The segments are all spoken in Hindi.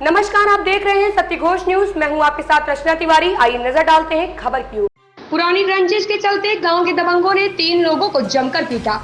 नमस्कार, आप देख रहे हैं सत्य घोष न्यूज। मैं हूं आपके साथ रचना तिवारी। आइए नजर डालते हैं खबर की ओर। पुरानी रंजिश के चलते गांव के दबंगों ने 3 लोगों को जमकर पीटा।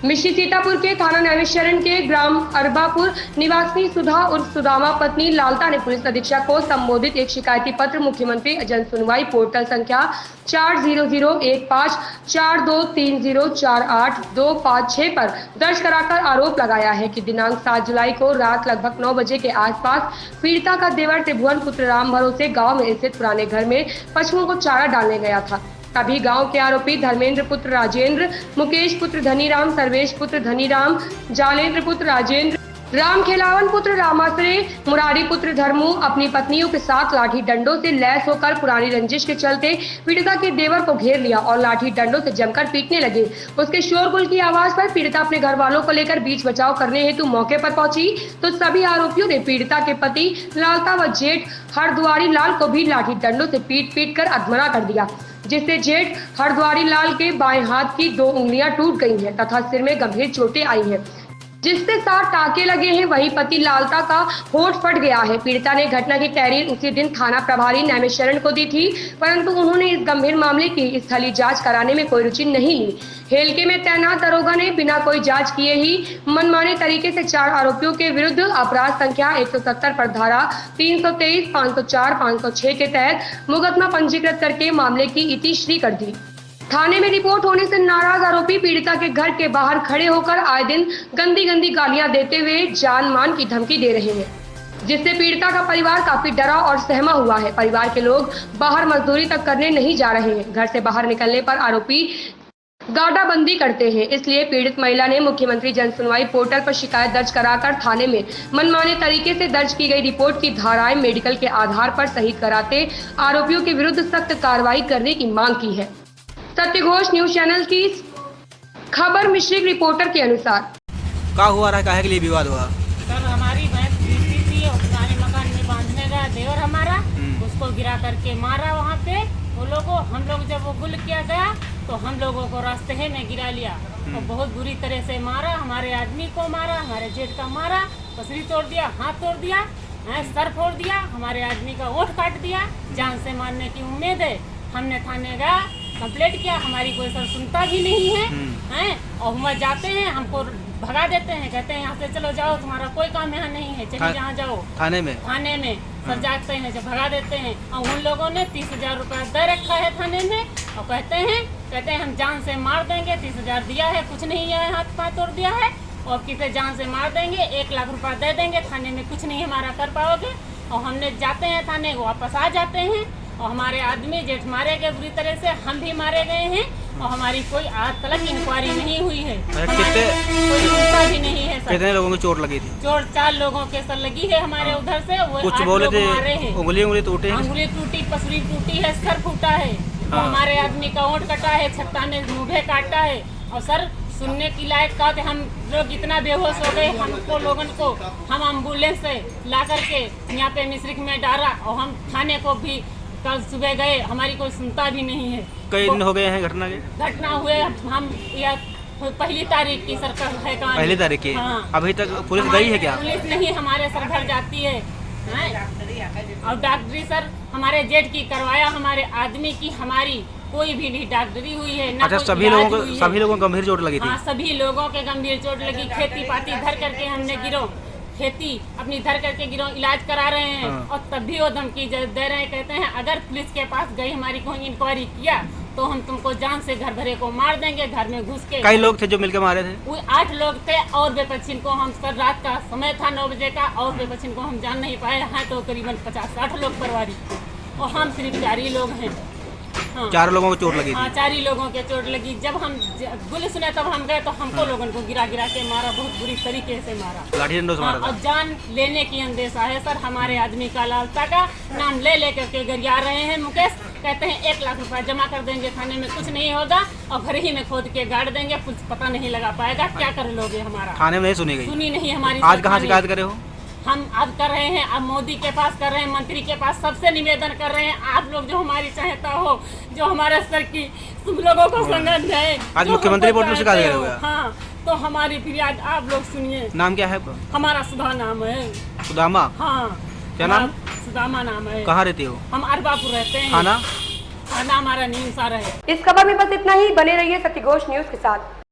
मिश्री सीतापुर के थाना नैमिषारण्य के ग्राम अरबापुर निवासी सुधा उर्फ सुदामा पत्नी लालता ने पुलिस अधीक्षक को संबोधित एक शिकायती पत्र मुख्यमंत्री जन सुनवाई पोर्टल संख्या 40015223048256 पर दर्ज कराकर आरोप लगाया है कि दिनांक 7 जुलाई को रात लगभग 9 बजे के आसपास पीड़िता का देवर त्रिभुवन पुत्र राम भरोसे गाँव में स्थित पुराने घर में पशुओं को चारा डालने गया था। तभी गांव के आरोपी धर्मेंद्र पुत्र राजेंद्र, मुकेश पुत्र धनीराम, सर्वेश पुत्र धनीराम, जालेंद्र पुत्र राजेंद्र, राम खेलावन पुत्र रामाश्रे, मुरारी पुत्र धर्मू अपनी पत्नियों के साथ लाठी डंडों से लैस होकर पुरानी रंजिश के चलते पीड़िता के देवर को घेर लिया और लाठी डंडों से जमकर पीटने लगे। उसके शोरगुल की आवाज पर पीड़िता अपने घर वालों को लेकर बीच बचाव करने हेतु मौके पर पहुंची तो सभी आरोपियों ने पीड़िता के पति लालता व जेठ हरद्वारी लाल को भी लाठी डंडों से पीट कर अधमरा कर दिया, जिससे जेठ हरद्वारी लाल के बाएं हाथ की 2 उंगलियां टूट गई हैं तथा सिर में गंभीर चोटें आई हैं, जिससे 7 टाके लगे हैं। वहीं पति लालता का होठ फट गया है। पीड़िता ने घटना की तहरीर उसी दिन थाना प्रभारी नैमिषारण्य को दी थी, परंतु उन्होंने इस गंभीर मामले की स्थलीय जांच कराने में कोई रुचि नहीं ली। हेलके में तैनात दरोगा ने बिना कोई जांच किए ही मनमाने तरीके से 4 आरोपियों के विरुद्ध अपराध संख्या 170 पर धारा 323, 504, 506 के तहत मुकदमा पंजीकृत करके मामले की इतिश्री कर दी। थाने में रिपोर्ट होने से नाराज आरोपी पीड़िता के घर के बाहर खड़े होकर आए दिन गंदी गालियां देते हुए जान मान की धमकी दे रहे हैं, जिससे पीड़िता का परिवार काफी डरा और सहमा हुआ है। परिवार के लोग बाहर मजदूरी तक करने नहीं जा रहे हैं। घर से बाहर निकलने पर आरोपी गाड़ाबंदी करते हैं। इसलिए पीड़ित महिला ने मुख्यमंत्री जन सुनवाई पोर्टल पर शिकायत दर्ज कराकर थाने में मनमाने तरीके से दर्ज की गई रिपोर्ट की धाराएं मेडिकल के आधार पर सही कराते आरोपियों के विरुद्ध सख्त कार्रवाई करने की मांग की है। सत्य घोष न्यूज चैनल की खबर मिश्रिक रिपोर्टर के अनुसार। क्या हुआ रहा, काहे के लिए विवाद हुआ? सर, हमारी भैंस गिरती थी और पुराने मकान में बांधने गया देवर हमारा, उसको गिरा करके मारा वहाँ पे वो लोगों। हम लोग जब वो गुल किया गया तो हम लोगों को रास्ते में गिरा लिया और बहुत बुरी तरह से मारा। हमारे आदमी को मारा, हमारे जेठ का मारा, पसली तोड़ दिया, हाथ तोड़ दिया, सर फोड़ दिया, हमारे आदमी का ओठ काट दिया। जान से मारने की उम्मीद है। हमने थाने गया, कंप्लेंट किया, हमारी कोई सर सुनता भी नहीं है, और हम जाते हैं, हमको भगा देते हैं, कहते हैं यहाँ से चलो जाओ, तुम्हारा कोई काम यहाँ नहीं है, चलिए जहाँ जाओ। थाने में सर जाते हैं, जब भगा देते हैं। और उन लोगों ने 30,000 रुपया दे रखा है थाने में और कहते हैं हम जान से मार देंगे। 30,000 दिया है, कुछ नहीं है, हाथ पाँव तोड़ दिया है और किसे जान से मार देंगे, 1 लाख रुपया दे देंगे, थाने में कुछ नहीं हमारा कर पाओगे। और हमने जाते हैं थाने, वापस आ जाते हैं और हमारे आदमी जेठ मारे गए बुरी तरह से, हम भी मारे गए हैं और हमारी कोई आज तक इंक्वायरी नहीं हुई है। कोई सुनता भी नहीं है सर। कितने लोगों को चोट लगी थी? चोट 4 लोगों के सर लगी है हमारे उधर से। वो कुछ बोले थे उंगली टूटे, उंगली टूटी, पसली टूटी है, सर फूटा है। हमारे आदमी का ओंठ कटा है, छत्ता ने मुँहे काटा है। और सर सुनने की लायक का थे, हम लोग इतना बेहोश हो गए, हमको लोगन को हम एम्बुलेंस से ला करके यहाँ पे मिश्रिक में डाला और हम थाने को भी कल सुबह गए, हमारी कोई सुनता भी नहीं है। कई दिन हो गए हैं घटना हुए। हम यह 1 तारीख की सरकार है, 1 तारीख की। हाँ। अभी तक पुलिस गई है क्या? पुलिस नहीं, हमारे सर घर जाती है और डॉक्टरी सर हमारे जेठ की करवाया, हमारे आदमी की हमारी कोई भी नहीं डॉक्टरी हुई है। अच्छा, सभी लोगों को गंभीर चोट लगी थी? हाँ, सभी लोगों के गंभीर चोट लगी। खेती पाती धर करके हमने गिरो, खेती अपनी धर करके गिरो, इलाज करा रहे हैं। और तब भी वो धमकी दे रहे हैं, कहते हैं अगर पुलिस के पास गई, हमारी कोई इंक्वायरी किया तो हम तुमको जान से घर भरे को मार देंगे, घर में घुस के। कई लोग थे जो मिलकर मारे थे? वो 8 लोग थे और बेपच्छिन को हम सर रात का समय था 9 बजे का और बेपच्छिन को हम जान नहीं पाए हैं, तो करीबन 50-60 लोग परिवारी और हम सिर्फ 4 ही लोग हैं। हाँ। 4 लोगों को चोट लगी थी? हाँ, 4 ही लोगों के चोट लगी। जब हम गुल सुने तब हम गए तो हमको लोगों को गिरा के मारा, बहुत बुरी तरीके से मारा, लाठी डंडों से मारा। और जान लेने की अंदेशा है सर। हमारे आदमी का लालता का नाम ले करके गरिया रहे हैं। मुकेश कहते हैं 1 लाख रुपया जमा कर देंगे, थाने में कुछ नहीं होगा और घर ही में खोद के गाड़ देंगे, कुछ पता नहीं लगा पाएगा। क्या कर लोगे? हमारा थाने में सुनी नहीं हमारी। आज कहाँ शिकायत करे हो? हम अब कर रहे हैं, अब मोदी के पास कर रहे हैं, मंत्री के पास, सबसे निवेदन कर रहे हैं। आप लोग जो हमारी सहायता हो, जो हमारे सर की तुम लोगों को संगत है, आज मुख्यमंत्री पोर्टल से शिकायत करोगे? हाँ, तो हमारी फिरियाद आप लोग सुनिए। नाम क्या है आपका? हमारा सुधा नाम है। सुदामा? हाँ, क्या नाम? सुदामा नाम है। कहाँ रहती हो? हम अरबापुर रहते हैं। खाना? खाना हमारा नीमसा है। इस खबर में बस इतना ही। बने रहिए सत्यघोष न्यूज के साथ।